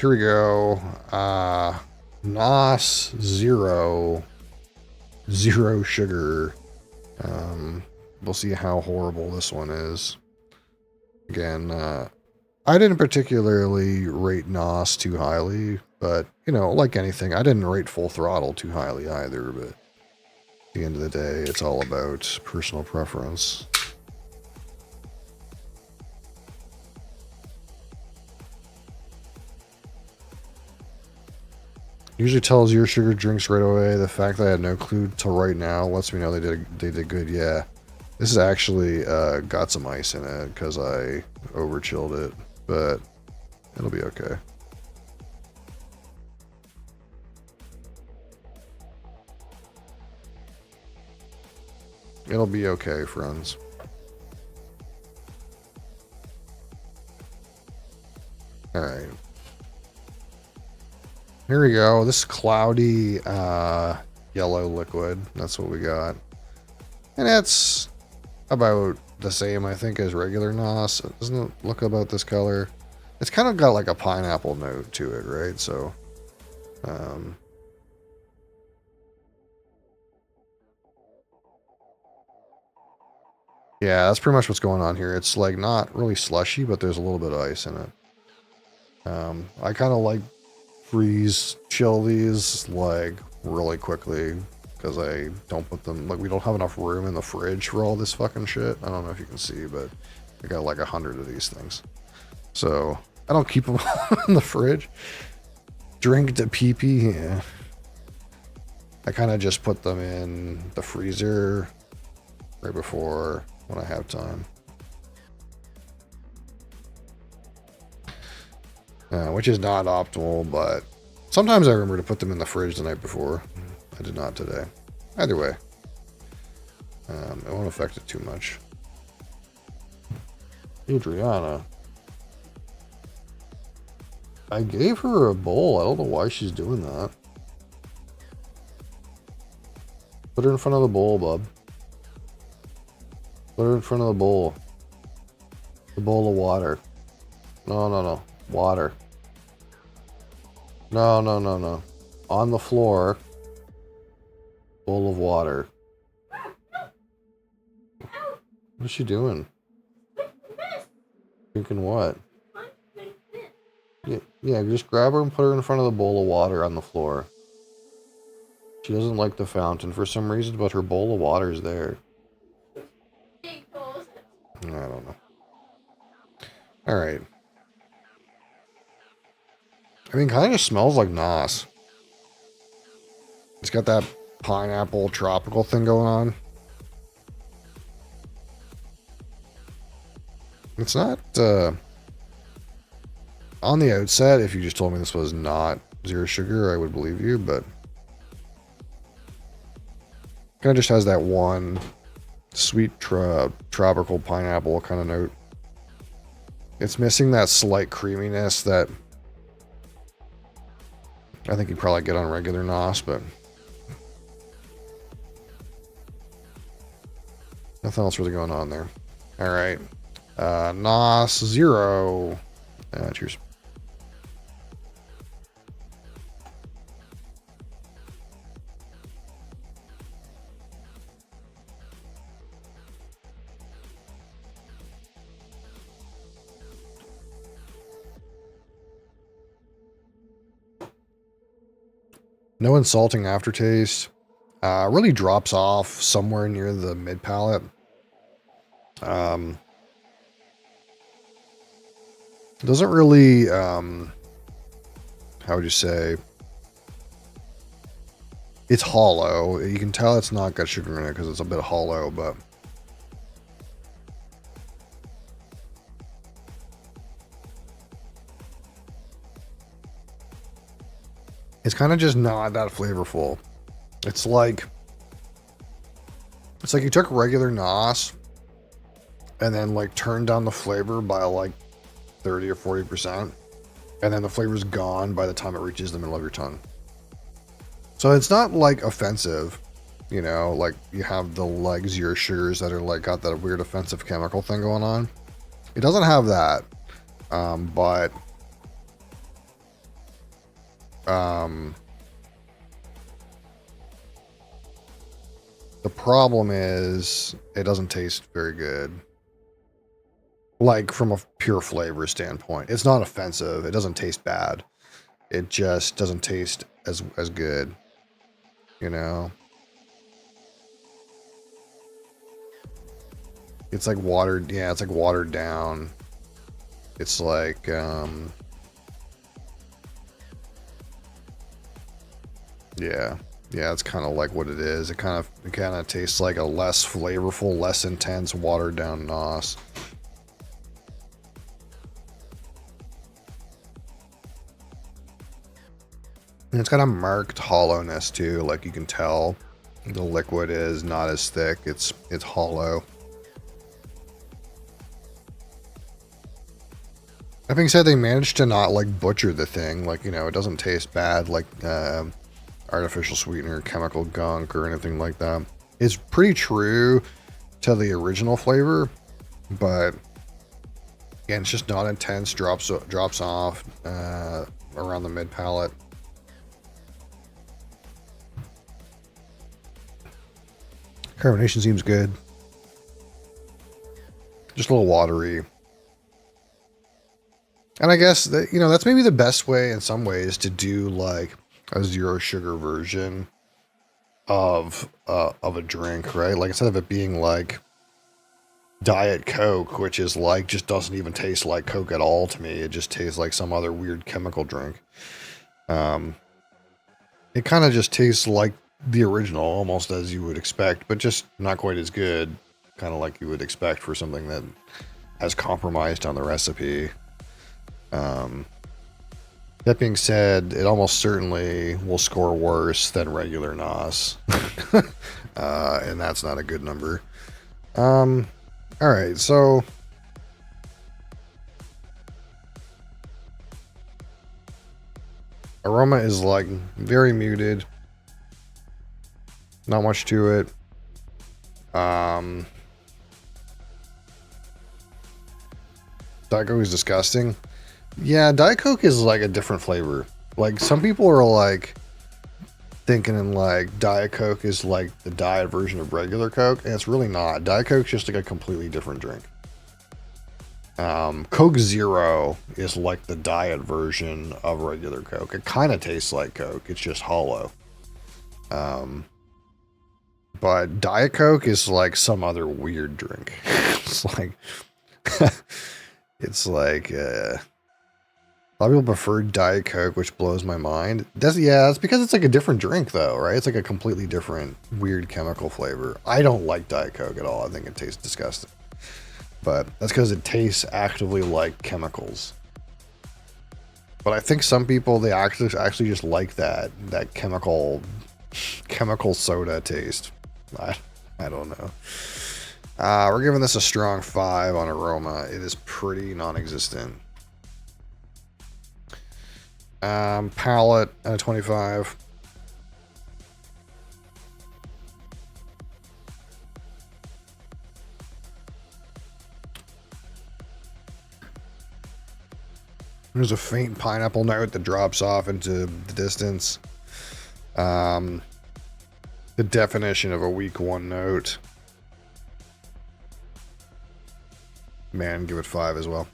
here we go. NOS Zero. Zero sugar. We'll see how horrible this one is. Again, I didn't particularly rate NOS too highly, but, you know, like anything, I didn't rate Full Throttle too highly either, but at the end of the day, it's all about personal preference. Usually tells your sugar drinks right away. The fact that I had no clue till right now lets me know they did good. Yeah, this has actually got some ice in it because I over chilled it, but it'll be okay. It'll be okay, friends. All right. Here we go. This cloudy yellow liquid. That's what we got. And it's about the same, I think, as regular NOS. Doesn't it look about this color? It's kind of got like a pineapple note to it, right? So, yeah, that's pretty much what's going on here. It's like not really slushy, but there's a little bit of ice in it. I kind of like freeze chill these like really quickly because I don't put them, like, we don't have enough room in the fridge for all this fucking shit. I don't know if you can see, but I got like 100 of these things, so I don't keep them in the fridge. Drink to pee. Yeah, I kind of just put them in the freezer right before when I have time, which is not optimal, but sometimes I remember to put them in the fridge the night before. I did not today. Either way, it won't affect it too much. Adriana. I gave her a bowl. I don't know why she's doing that. Put her in front of the bowl, bub. Put her in front of the bowl. The bowl of water. No. Water. No. On the floor. Bowl of water. What's she doing? Drinking what? Yeah, just grab her and put her in front of the bowl of water on the floor. She doesn't like the fountain for some reason, but her bowl of water is there. I don't know. Alright. I mean, kind of just smells like NOS. It's got that pineapple tropical thing going on. It's not, on the outset, if you just told me this was not zero sugar, I would believe you, but kind of just has that one sweet tropical pineapple kind of note. It's missing that slight creaminess that I think you'd probably get on regular NOS, but nothing else really going on there. All right. NOS Zero. Cheers. No insulting aftertaste. Really drops off somewhere near the mid palate. Doesn't really, how would you say? It's hollow. You can tell it's not got sugar in it because it's a bit hollow, but it's kind of just not that flavorful. It's like you took regular NOS and then like turned down the flavor by like 30 or 40%, and then the flavor's gone by the time it reaches the middle of your tongue. So it's not like offensive, you know, like you have the like zero sugars that are like got that weird offensive chemical thing going on. It doesn't have that, but Um, the problem is it doesn't taste very good. Like from a pure flavor standpoint, it's not offensive. It doesn't taste bad. It just doesn't taste as good, you know. It's like watered, yeah, it's like watered down. It's like yeah. Yeah, it's kind of like what it is. It kind of tastes like a less flavorful, less intense, watered down NOS. And it's got a marked hollowness too, like you can tell the liquid is not as thick. It's hollow. That being said, they managed to not like butcher the thing. Like, you know, it doesn't taste bad like artificial sweetener, chemical gunk, or anything like that. It's pretty true to the original flavor, but again, it's just not intense. Drops off around the mid palate. Carbonation seems good. Just a little watery. And I guess that, you know, that's maybe the best way in some ways to do like a zero sugar version of a drink, right? Like instead of it being like Diet Coke, which is like just doesn't even taste like Coke at all to me. It just tastes like some other weird chemical drink. It kind of just tastes like the original, almost as you would expect, but just not quite as good. Kind of like you would expect for something that has compromised on the recipe. That being said, it almost certainly will score worse than regular NOS. And that's not a good number. Alright, so aroma is like very muted. Not much to it. Diet Coke is disgusting. Yeah, Diet Coke is like a different flavor. Like some people are like thinking in like Diet Coke is like the diet version of regular Coke, and it's really not. Diet Coke's just like a completely different drink. Coke Zero is like the diet version of regular Coke. It kind of tastes like Coke. It's just hollow. But Diet Coke is like some other weird drink. It's like it's like a lot of people prefer Diet Coke, which blows my mind. That's because it's like a different drink though, right? It's like a completely different weird chemical flavor. I don't like Diet Coke at all. I think it tastes disgusting. But that's because it tastes actively like chemicals. But I think some people, they actually just like that chemical soda taste. I don't know. We're giving this a strong 5 on aroma. It is pretty non-existent. Palate at a 25. There's a faint pineapple note that drops off into the distance. The definition of a weak 1 note. Man, give it 5 as well.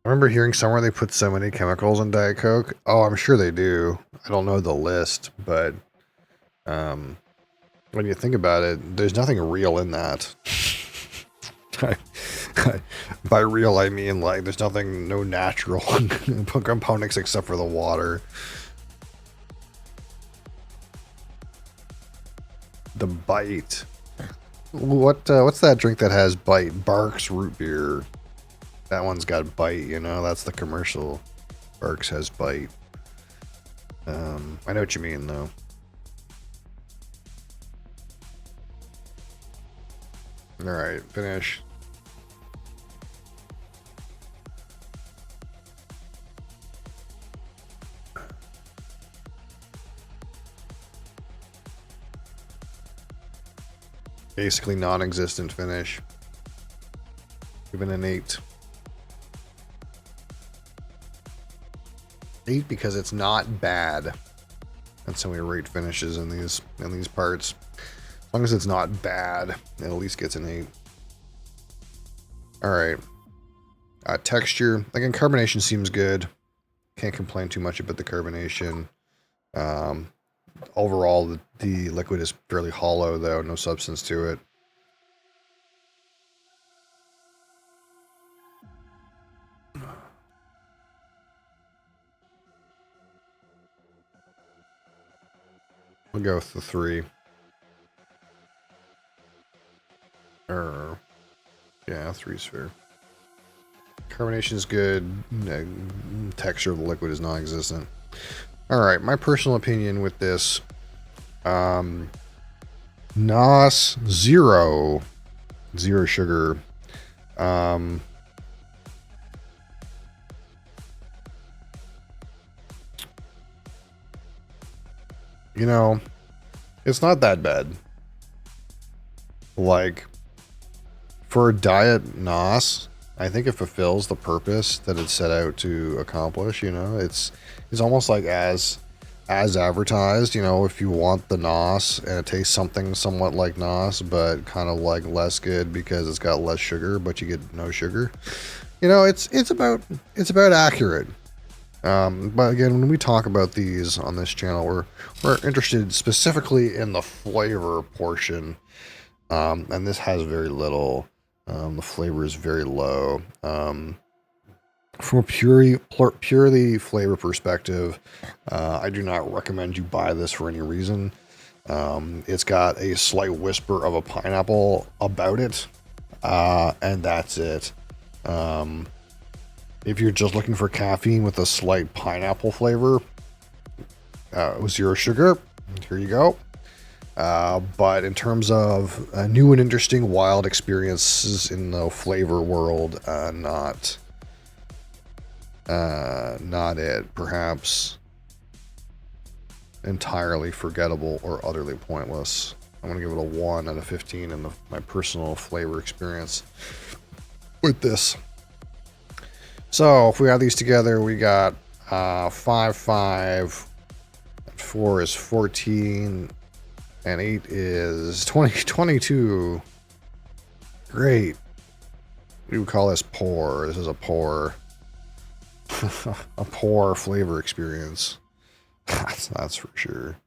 I remember hearing somewhere they put so many chemicals in Diet Coke. Oh, I'm sure they do. I don't know the list, but when you think about it, there's nothing real in that. By real, I mean like there's no natural components except for the water. The Bite. What's that drink that has Bite? Barks root beer. That one's got Bite, you know, that's the commercial. Barks has Bite. I know what you mean though. Alright, finish. Basically non-existent finish. Even an 8. 8 because it's not bad. That's how we rate finishes in these parts. As long as it's not bad, it at least gets an 8. Alright. Texture. Again, carbonation seems good. Can't complain too much about the carbonation. Overall, the liquid is fairly hollow, though. No substance to it. We'll go with the 3. Yeah, 3's fair. Carbonation is good. Texture of the liquid is non-existent. Alright, my personal opinion with this. NOS Zero. Zero sugar. You know, it's not that bad. Like, for a diet NOS, I think it fulfills the purpose that it's set out to accomplish. You know, it's almost like as advertised. You know, if you want the NOS and it tastes something somewhat like NOS, but kind of like less good because it's got less sugar, but you get no sugar. You know, it's about accurate. But again, when we talk about these on this channel, we're interested specifically in the flavor portion, and this has very little. The flavor is very low. From a purely flavor perspective, I do not recommend you buy this for any reason. It's got a slight whisper of a pineapple about it, and that's it. If you're just looking for caffeine with a slight pineapple flavor, with zero sugar, here you go. But in terms of new and interesting wild experiences in the flavor world, not it. Perhaps entirely forgettable or utterly pointless. I'm going to give it a 1 out of 15 in my personal flavor experience with this. So if we add these together, we got 5, 5, 4 is 14, and 8 is 22. Great. We would call this poor. This is a poor, a poor flavor experience. That's for sure.